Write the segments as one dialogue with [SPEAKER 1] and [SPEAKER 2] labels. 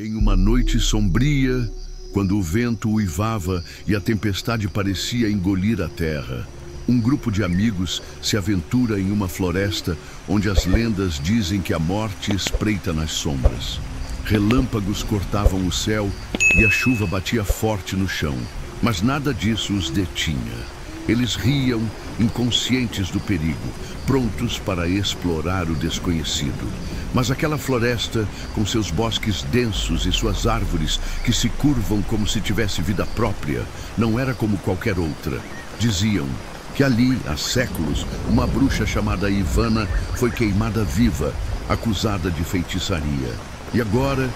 [SPEAKER 1] Em uma noite sombria, quando o vento uivava e a tempestade parecia engolir a terra, um grupo de amigos se aventura em uma floresta onde as lendas dizem que a morte espreita nas sombras. Relâmpagos cortavam o céu e a chuva batia forte no chão, mas nada disso os detinha. Eles riam, inconscientes do perigo, prontos para explorar o desconhecido. Mas aquela floresta, com seus bosques densos e suas árvores que se curvam como se tivesse vida própria, não era como qualquer outra. Diziam que ali, há séculos, uma bruxa chamada Ivana foi queimada viva, acusada de feitiçaria. E agora,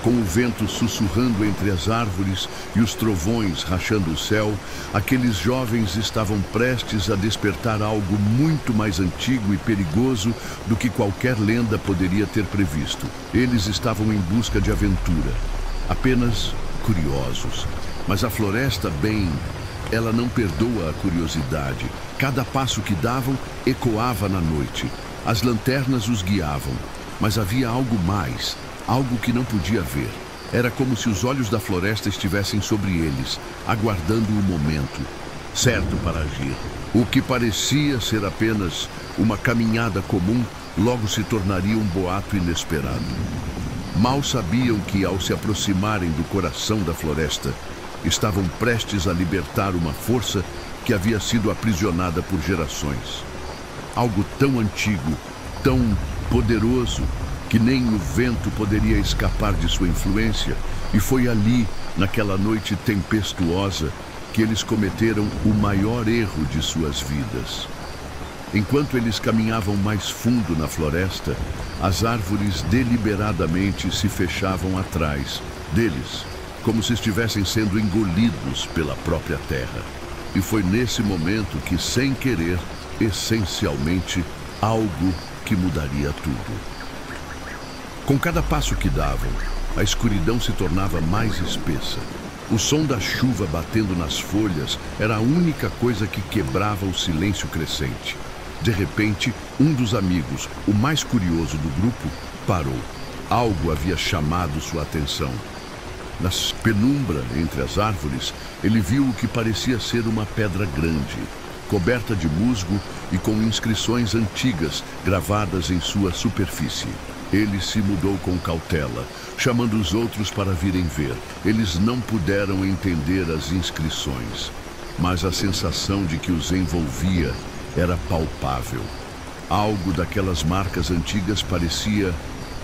[SPEAKER 1] com o vento sussurrando entre as árvores e os trovões rachando o céu, aqueles jovens estavam prestes a despertar algo muito mais antigo e perigoso do que qualquer lenda poderia ter previsto. Eles estavam em busca de aventura, apenas curiosos. Mas a floresta, ela não perdoa a curiosidade. Cada passo que davam ecoava na noite. As lanternas os guiavam, mas havia algo mais. Algo que não podia ver. Era como se os olhos da floresta estivessem sobre eles, aguardando o momento certo para agir. O que parecia ser apenas uma caminhada comum, logo se tornaria um boato inesperado. Mal sabiam que, ao se aproximarem do coração da floresta, estavam prestes a libertar uma força que havia sido aprisionada por gerações. Algo tão antigo, tão poderoso, que nem o vento poderia escapar de sua influência, e foi ali, naquela noite tempestuosa, que eles cometeram o maior erro de suas vidas. Enquanto eles caminhavam mais fundo na floresta, as árvores deliberadamente se fechavam atrás deles, como se estivessem sendo engolidos pela própria terra. E foi nesse momento que, sem querer, essencialmente, algo que mudaria tudo. Com cada passo que davam, a escuridão se tornava mais espessa. O som da chuva batendo nas folhas era a única coisa que quebrava o silêncio crescente. De repente, um dos amigos, o mais curioso do grupo, parou. Algo havia chamado sua atenção. Na penumbra entre as árvores, ele viu o que parecia ser uma pedra grande, coberta de musgo e com inscrições antigas gravadas em sua superfície. Ele se mudou com cautela, chamando os outros para virem ver. Eles não puderam entender as inscrições, mas a sensação de que os envolvia era palpável. Algo daquelas marcas antigas parecia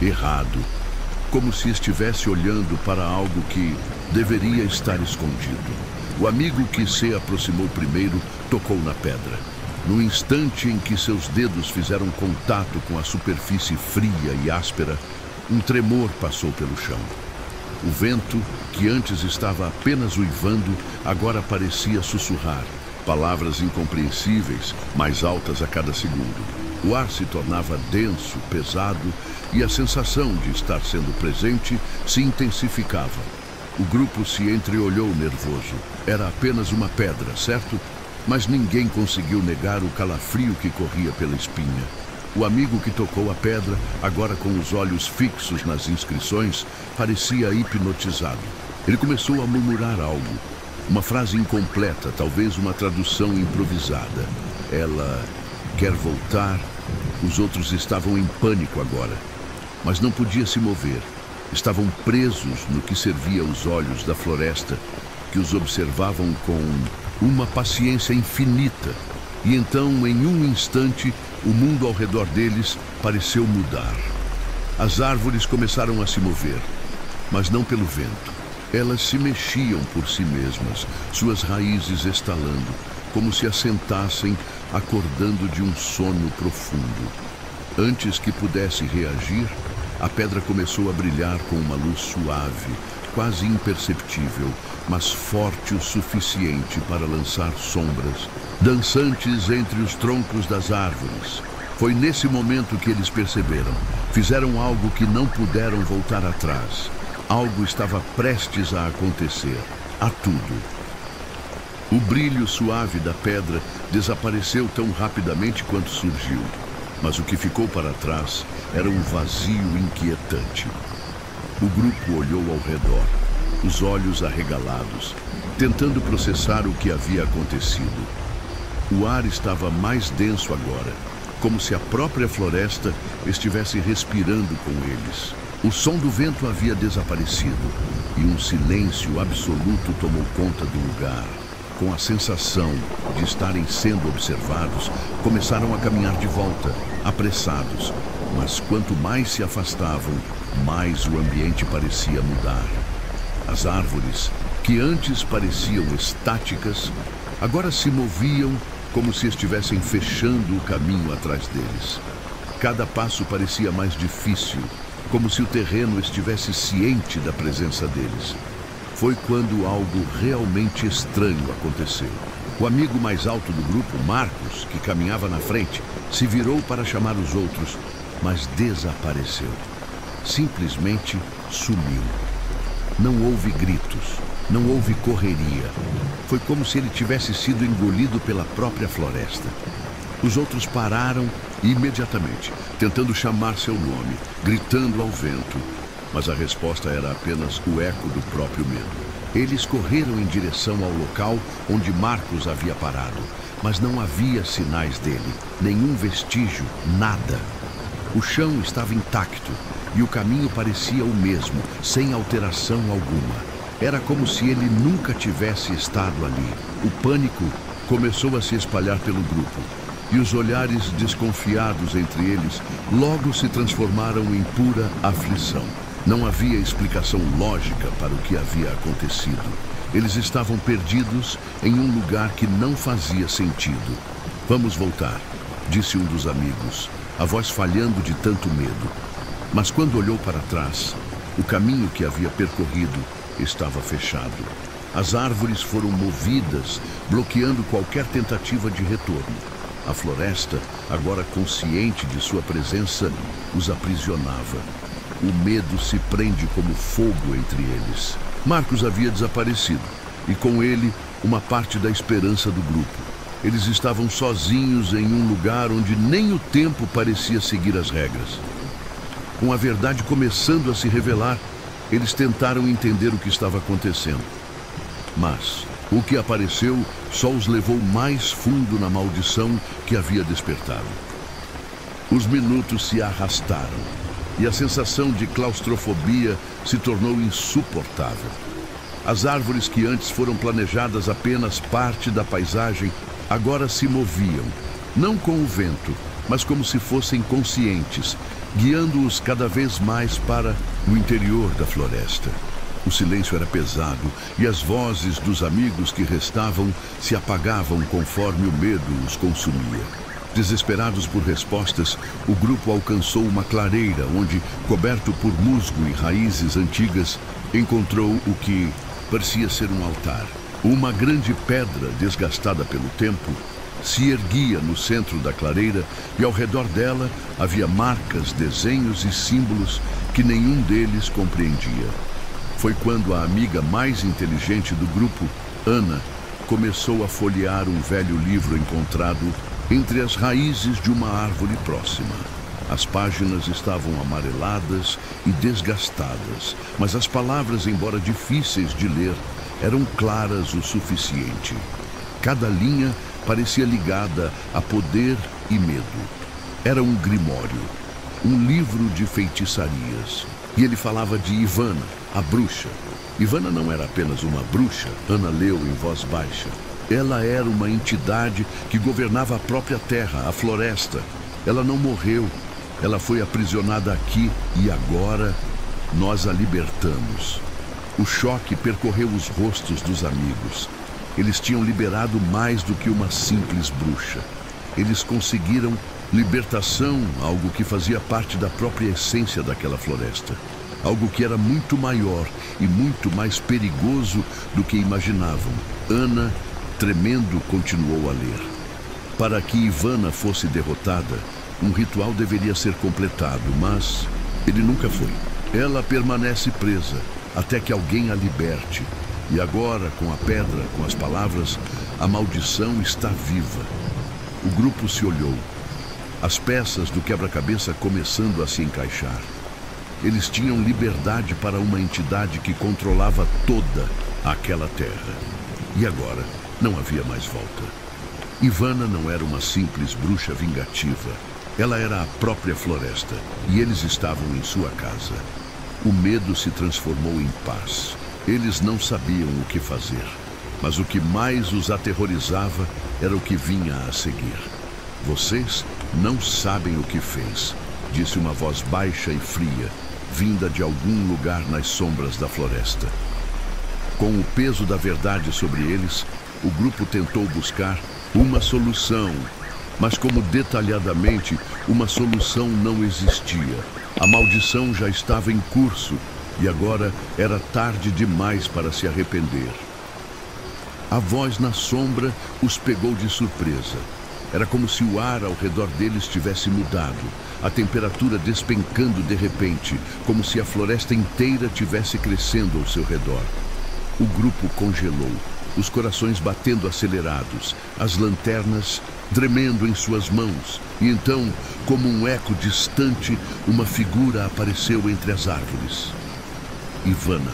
[SPEAKER 1] errado, como se estivesse olhando para algo que deveria estar escondido. O amigo que se aproximou primeiro tocou na pedra. No instante em que seus dedos fizeram contato com a superfície fria e áspera, um tremor passou pelo chão. O vento, que antes estava apenas uivando, agora parecia sussurrar, palavras incompreensíveis, mais altas a cada segundo. O ar se tornava denso, pesado, e a sensação de estar sendo presente se intensificava. O grupo se entreolhou nervoso. Era apenas uma pedra, certo? Mas ninguém conseguiu negar o calafrio que corria pela espinha. O amigo que tocou a pedra, agora com os olhos fixos nas inscrições, parecia hipnotizado. Ele começou a murmurar algo, uma frase incompleta, talvez uma tradução improvisada. Ela quer voltar. Os outros estavam em pânico agora, mas não podia se mover. Estavam presos no que servia aos olhos da floresta, que os observavam com uma paciência infinita. E então, em um instante, o mundo ao redor deles pareceu mudar. As árvores começaram a se mover, mas não pelo vento. Elas se mexiam por si mesmas, suas raízes estalando, como se assentassem, acordando de um sono profundo. Antes que pudesse reagir, a pedra começou a brilhar com uma luz suave, quase imperceptível, mas forte o suficiente para lançar sombras, dançantes entre os troncos das árvores. Foi nesse momento que eles perceberam. Fizeram algo que não puderam voltar atrás. Algo estava prestes a acontecer. A tudo. O brilho suave da pedra desapareceu tão rapidamente quanto surgiu. Mas o que ficou para trás era um vazio inquietante. O grupo olhou ao redor, os olhos arregalados, tentando processar o que havia acontecido. O ar estava mais denso agora, como se a própria floresta estivesse respirando com eles. O som do vento havia desaparecido e um silêncio absoluto tomou conta do lugar. Com a sensação de estarem sendo observados, começaram a caminhar de volta, apressados. Mas quanto mais se afastavam, mais o ambiente parecia mudar. As árvores, que antes pareciam estáticas, agora se moviam como se estivessem fechando o caminho atrás deles. Cada passo parecia mais difícil, como se o terreno estivesse ciente da presença deles. Foi quando algo realmente estranho aconteceu. O amigo mais alto do grupo, Marcos, que caminhava na frente, se virou para chamar os outros, mas desapareceu. Simplesmente sumiu. Não houve gritos, não houve correria. Foi como se ele tivesse sido engolido pela própria floresta. Os outros pararam imediatamente, tentando chamar seu nome, gritando ao vento. Mas a resposta era apenas o eco do próprio medo. Eles correram em direção ao local onde Marcos havia parado, mas não havia sinais dele, nenhum vestígio, nada. O chão estava intacto e o caminho parecia o mesmo, sem alteração alguma. Era como se ele nunca tivesse estado ali. O pânico começou a se espalhar pelo grupo e os olhares desconfiados entre eles logo se transformaram em pura aflição. Não havia explicação lógica para o que havia acontecido. Eles estavam perdidos em um lugar que não fazia sentido. Vamos voltar, disse um dos amigos, a voz falhando de tanto medo. Mas quando olhou para trás, o caminho que havia percorrido estava fechado. As árvores foram movidas, bloqueando qualquer tentativa de retorno. A floresta, agora consciente de sua presença, os aprisionava. O medo se prende como fogo entre eles. Marcos havia desaparecido, e com ele, uma parte da esperança do grupo. Eles estavam sozinhos em um lugar onde nem o tempo parecia seguir as regras. Com a verdade começando a se revelar, eles tentaram entender o que estava acontecendo. Mas o que apareceu só os levou mais fundo na maldição que havia despertado. Os minutos se arrastaram e a sensação de claustrofobia se tornou insuportável. As árvores que antes foram planejadas apenas parte da paisagem agora se moviam, não com o vento, mas como se fossem conscientes, guiando-os cada vez mais para o interior da floresta. O silêncio era pesado e as vozes dos amigos que restavam se apagavam conforme o medo os consumia. Desesperados por respostas, o grupo alcançou uma clareira onde, coberto por musgo e raízes antigas, encontrou o que parecia ser um altar. Uma grande pedra desgastada pelo tempo se erguia no centro da clareira e ao redor dela havia marcas, desenhos e símbolos que nenhum deles compreendia. Foi quando a amiga mais inteligente do grupo, Ana, começou a folhear um velho livro encontrado entre as raízes de uma árvore próxima. As páginas estavam amareladas e desgastadas, mas as palavras, embora difíceis de ler, eram claras o suficiente. Cada linha parecia ligada a poder e medo. Era um grimório, um livro de feitiçarias. E ele falava de Ivana, a bruxa. Ivana não era apenas uma bruxa, Ana leu em voz baixa. Ela era uma entidade que governava a própria terra, a floresta. Ela não morreu, ela foi aprisionada aqui e agora nós a libertamos. O choque percorreu os rostos dos amigos. Eles tinham liberado mais do que uma simples bruxa. Eles conseguiram libertação, algo que fazia parte da própria essência daquela floresta. Algo que era muito maior e muito mais perigoso do que imaginavam. Ana, tremendo, continuou a ler. Para que Ivana fosse derrotada, um ritual deveria ser completado, mas ele nunca foi. Ela permanece presa até que alguém a liberte. E agora, com a pedra, com as palavras, a maldição está viva. O grupo se olhou, as peças do quebra-cabeça começando a se encaixar. eles tinham liberdade para uma entidade que controlava toda aquela terra. E agora não havia mais volta. Ivana não era uma simples bruxa vingativa. Ela era a própria floresta e eles estavam em sua casa. O medo se transformou em paz. Eles não sabiam o que fazer, mas o que mais os aterrorizava era o que vinha a seguir. Vocês não sabem o que fez, disse uma voz baixa e fria, vinda de algum lugar nas sombras da floresta. Com o peso da verdade sobre eles, o grupo tentou buscar uma solução, mas como detalhadamente uma solução não existia. A maldição já estava em curso e agora era tarde demais para se arrepender. A voz na sombra os pegou de surpresa. Era como se o ar ao redor deles tivesse mudado, a temperatura despencando de repente, como se a floresta inteira tivesse crescendo ao seu redor. O grupo congelou, os corações batendo acelerados, as lanternas tremendo em suas mãos. E então, como um eco distante, uma figura apareceu entre as árvores. Ivana.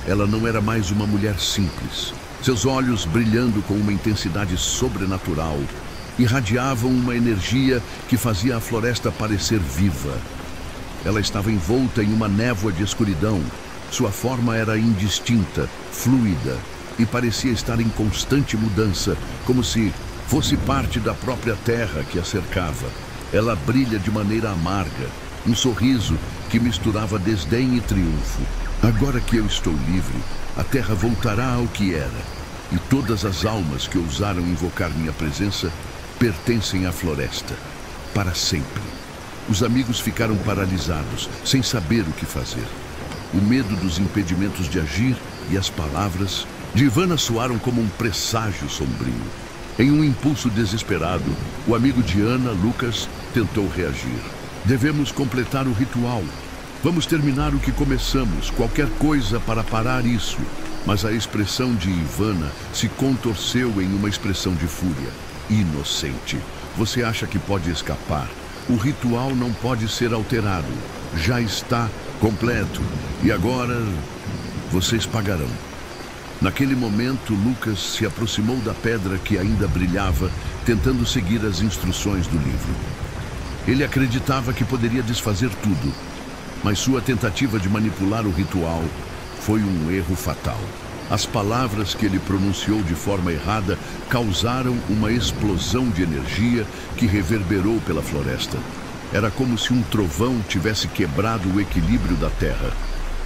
[SPEAKER 1] Ela não era mais uma mulher simples. Seus olhos, brilhando com uma intensidade sobrenatural, irradiavam uma energia que fazia a floresta parecer viva. Ela estava envolta em uma névoa de escuridão. Sua forma era indistinta, fluida, e parecia estar em constante mudança, como se fosse parte da própria terra que a cercava. Ela brilha de maneira amarga, um sorriso que misturava desdém e triunfo. Agora que eu estou livre, a terra voltará ao que era, e todas as almas que ousaram invocar minha presença pertencem à floresta, para sempre. Os amigos ficaram paralisados, sem saber o que fazer. O medo dos impedimentos de agir e as palavras de Ivana soaram como um presságio sombrio. Em um impulso desesperado, o amigo de Ana, Lucas, tentou reagir. Devemos completar o ritual. Vamos terminar o que começamos, qualquer coisa para parar isso. Mas a expressão de Ivana se contorceu em uma expressão de fúria. Inocente. Você acha que pode escapar? O ritual não pode ser alterado. Já está completo. E agora, vocês pagarão. Naquele momento, Lucas se aproximou da pedra que ainda brilhava, tentando seguir as instruções do livro. Ele acreditava que poderia desfazer tudo, mas sua tentativa de manipular o ritual foi um erro fatal. As palavras que ele pronunciou de forma errada causaram uma explosão de energia que reverberou pela floresta. Era como se um trovão tivesse quebrado o equilíbrio da terra.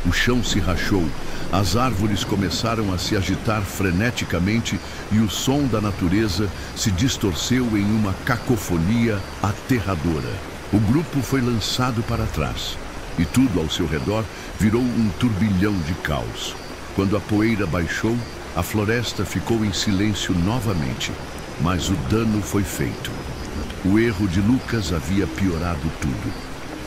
[SPEAKER 1] O chão se rachou, as árvores começaram a se agitar freneticamente e o som da natureza se distorceu em uma cacofonia aterradora. O grupo foi lançado para trás e tudo ao seu redor virou um turbilhão de caos. Quando a poeira baixou, a floresta ficou em silêncio novamente, mas o dano foi feito. O erro de Lucas havia piorado tudo.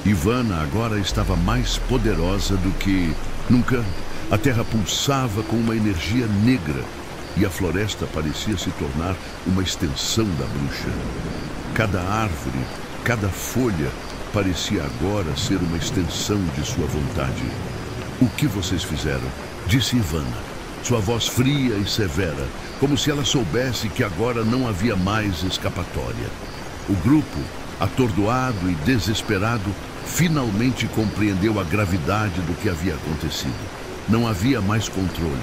[SPEAKER 1] Ivana agora estava mais poderosa do que nunca. A terra pulsava com uma energia negra e a floresta parecia se tornar uma extensão da bruxa. Cada árvore, cada folha parecia agora ser uma extensão de sua vontade. O que vocês fizeram? Disse Ivana, sua voz fria e severa, como se ela soubesse que agora não havia mais escapatória. O grupo, atordoado e desesperado, finalmente compreendeu a gravidade do que havia acontecido. Não havia mais controle.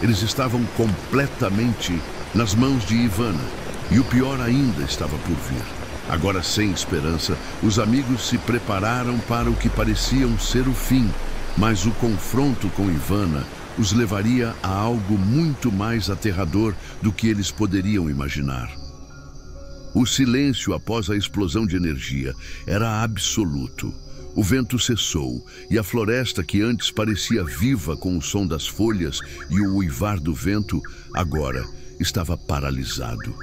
[SPEAKER 1] Eles estavam completamente nas mãos de Ivana, e o pior ainda estava por vir. Agora, sem esperança, os amigos se prepararam para o que pareciam ser o fim, mas o confronto com Ivana os levaria a algo muito mais aterrador do que eles poderiam imaginar. O silêncio após a explosão de energia era absoluto. O vento cessou e a floresta, que antes parecia viva com o som das folhas e o uivar do vento, agora estava paralisado.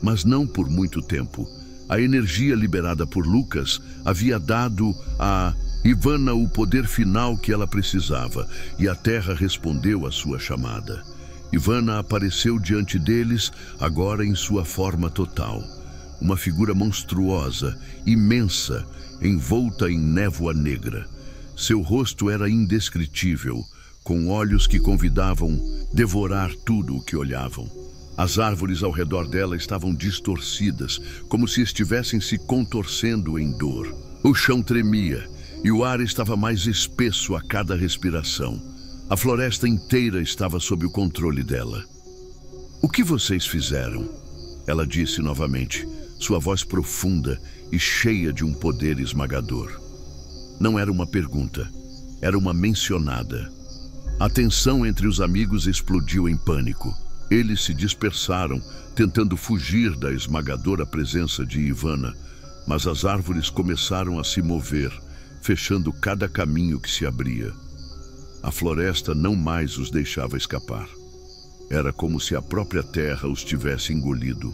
[SPEAKER 1] Mas não por muito tempo. A energia liberada por Lucas havia dado a Ivana o poder final que ela precisava, e a terra respondeu à sua chamada. Ivana apareceu diante deles, agora em sua forma total. Uma figura monstruosa, imensa, envolta em névoa negra. Seu rosto era indescritível, com olhos que convidavam devorar tudo o que olhavam. As árvores ao redor dela estavam distorcidas, como se estivessem se contorcendo em dor. O chão tremia e o ar estava mais espesso a cada respiração. A floresta inteira estava sob o controle dela. "O que vocês fizeram?" Ela disse novamente, sua voz profunda e cheia de um poder esmagador. Não era uma pergunta, era uma mencionada. A tensão entre os amigos explodiu em pânico. Eles se dispersaram, tentando fugir da esmagadora presença de Ivana, mas as árvores começaram a se mover, fechando cada caminho que se abria. A floresta não mais os deixava escapar. Era como se a própria terra os tivesse engolido.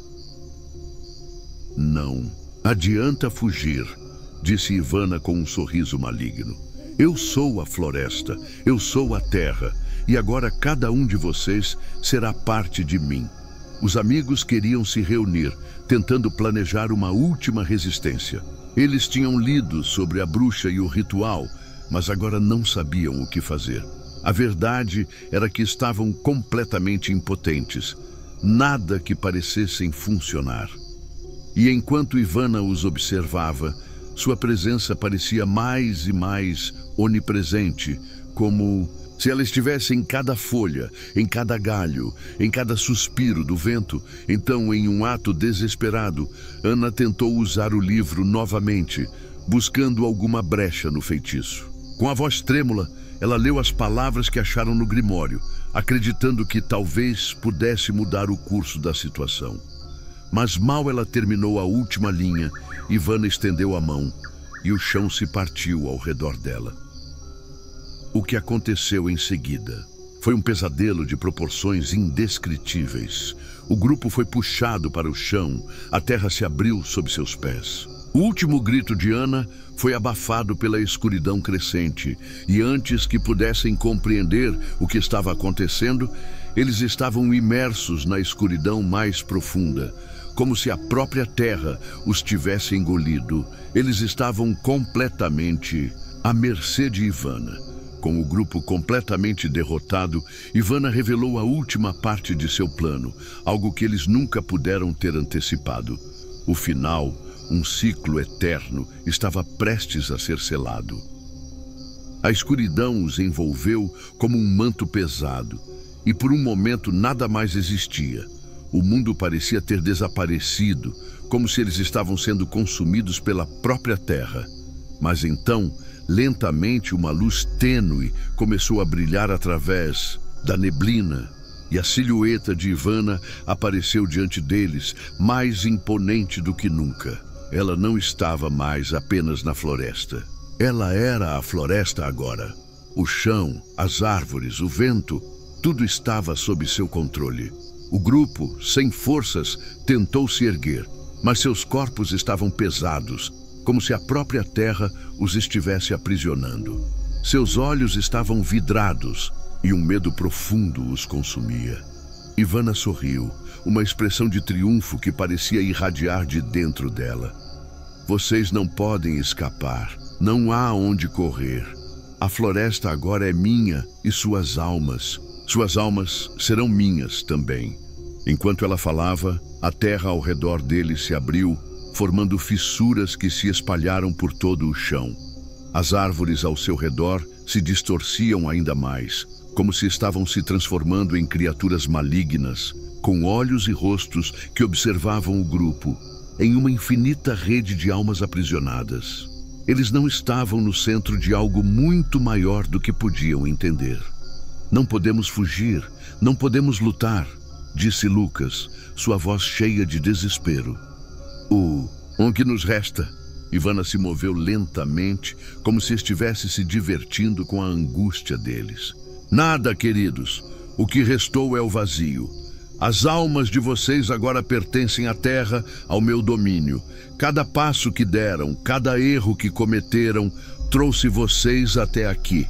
[SPEAKER 1] "Não adianta fugir", disse Ivana com um sorriso maligno. "Eu sou a floresta, eu sou a terra, e agora cada um de vocês será parte de mim." Os amigos queriam se reunir, tentando planejar uma última resistência. Eles tinham lido sobre a bruxa e o ritual, mas agora não sabiam o que fazer. A verdade era que estavam completamente impotentes. Nada que parecessem funcionar. E enquanto Ivana os observava, sua presença parecia mais e mais onipresente, como se ela estivesse em cada folha, em cada galho, em cada suspiro do vento. Então, em um ato desesperado, Ana tentou usar o livro novamente, buscando alguma brecha no feitiço. Com a voz trêmula, ela leu as palavras que acharam no grimório, acreditando que talvez pudesse mudar o curso da situação. Mas mal ela terminou a última linha, Ivana estendeu a mão e o chão se partiu ao redor dela. O que aconteceu em seguida foi um pesadelo de proporções indescritíveis. O grupo foi puxado para o chão, a terra se abriu sob seus pés. O último grito de Ana foi abafado pela escuridão crescente, e antes que pudessem compreender o que estava acontecendo, eles estavam imersos na escuridão mais profunda, como se a própria terra os tivesse engolido. Eles estavam completamente à mercê de Ivana. Com o grupo completamente derrotado, Ivana revelou a última parte de seu plano, algo que eles nunca puderam ter antecipado. O final, um ciclo eterno, estava prestes a ser selado. A escuridão os envolveu como um manto pesado, e por um momento nada mais existia. O mundo parecia ter desaparecido, como se eles estavam sendo consumidos pela própria terra. Mas então, lentamente, uma luz tênue começou a brilhar através da neblina, e a silhueta de Ivana apareceu diante deles, mais imponente do que nunca. Ela não estava mais apenas na floresta. Ela era a floresta agora. O chão, as árvores, o vento, tudo estava sob seu controle. O grupo, sem forças, tentou se erguer, mas seus corpos estavam pesados, como se a própria terra os estivesse aprisionando. Seus olhos estavam vidrados e um medo profundo os consumia. Ivana sorriu, uma expressão de triunfo que parecia irradiar de dentro dela. "Vocês não podem escapar, não há onde correr. A floresta agora é minha e suas almas serão minhas também." Enquanto ela falava, a terra ao redor deles se abriu, formando fissuras que se espalharam por todo o chão. As árvores ao seu redor se distorciam ainda mais, como se estavam se transformando em criaturas malignas, com olhos e rostos que observavam o grupo, em uma infinita rede de almas aprisionadas. Eles não estavam no centro de algo muito maior do que podiam entender. "Não podemos fugir, não podemos lutar", disse Lucas, sua voz cheia de desespero. O que nos resta?" Ivana se moveu lentamente, como se estivesse se divertindo com a angústia deles. "Nada, queridos. O que restou é o vazio. As almas de vocês agora pertencem à terra, ao meu domínio. Cada passo que deram, cada erro que cometeram, trouxe vocês até aqui.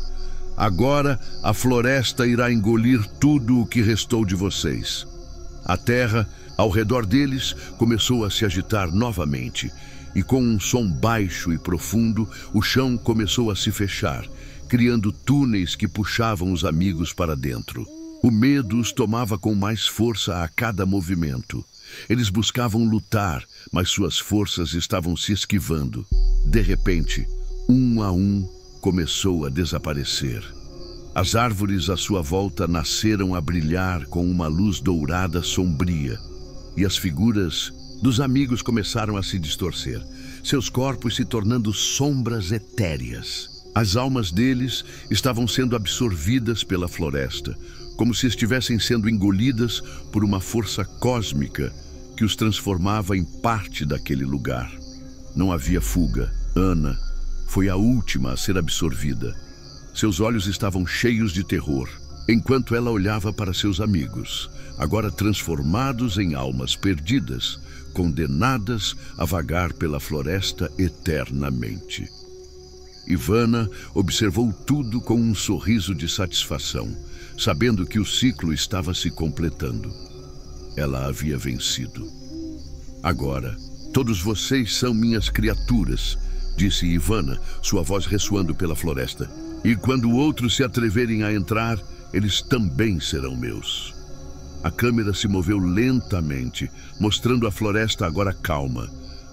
[SPEAKER 1] Agora a floresta irá engolir tudo o que restou de vocês." A terra, ao redor deles, começou a se agitar novamente, e com um som baixo e profundo, o chão começou a se fechar, criando túneis que puxavam os amigos para dentro. O medo os tomava com mais força a cada movimento. Eles buscavam lutar, mas suas forças estavam se esquivando. De repente, um a um, começou a desaparecer. As árvores à sua volta nasceram a brilhar com uma luz dourada sombria, e as figuras dos amigos começaram a se distorcer, seus corpos se tornando sombras etéreas. As almas deles estavam sendo absorvidas pela floresta, como se estivessem sendo engolidas por uma força cósmica que os transformava em parte daquele lugar. Não havia fuga. Ana foi a última a ser absorvida. Seus olhos estavam cheios de terror, enquanto ela olhava para seus amigos, agora transformados em almas perdidas, condenadas a vagar pela floresta eternamente. Ivana observou tudo com um sorriso de satisfação, sabendo que o ciclo estava se completando. Ela havia vencido. Agora, todos vocês são minhas criaturas, disse Ivana, sua voz ressoando pela floresta. E quando outros se atreverem a entrar, eles também serão meus. A câmera se moveu lentamente, mostrando a floresta agora calma,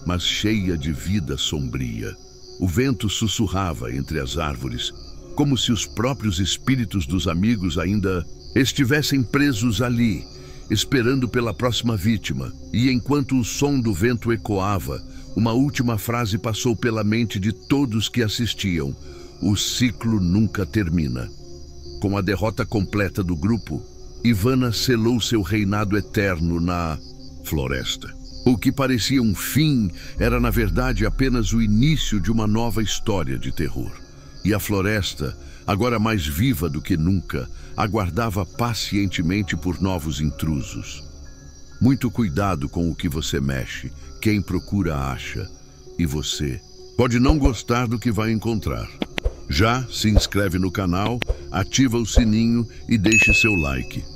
[SPEAKER 1] mas cheia de vida sombria. O vento sussurrava entre as árvores, como se os próprios espíritos dos amigos ainda estivessem presos ali, esperando pela próxima vítima. E enquanto o som do vento ecoava, uma última frase passou pela mente de todos que assistiam: o ciclo nunca termina. Com a derrota completa do grupo, Ivana selou seu reinado eterno na floresta. O que parecia um fim era, na verdade, apenas o início de uma nova história de terror. E a floresta, agora mais viva do que nunca, aguardava pacientemente por novos intrusos. Muito cuidado com o que você mexe. Quem procura acha. E você pode não gostar do que vai encontrar. Já se inscreve no canal, ativa o sininho e deixe seu like.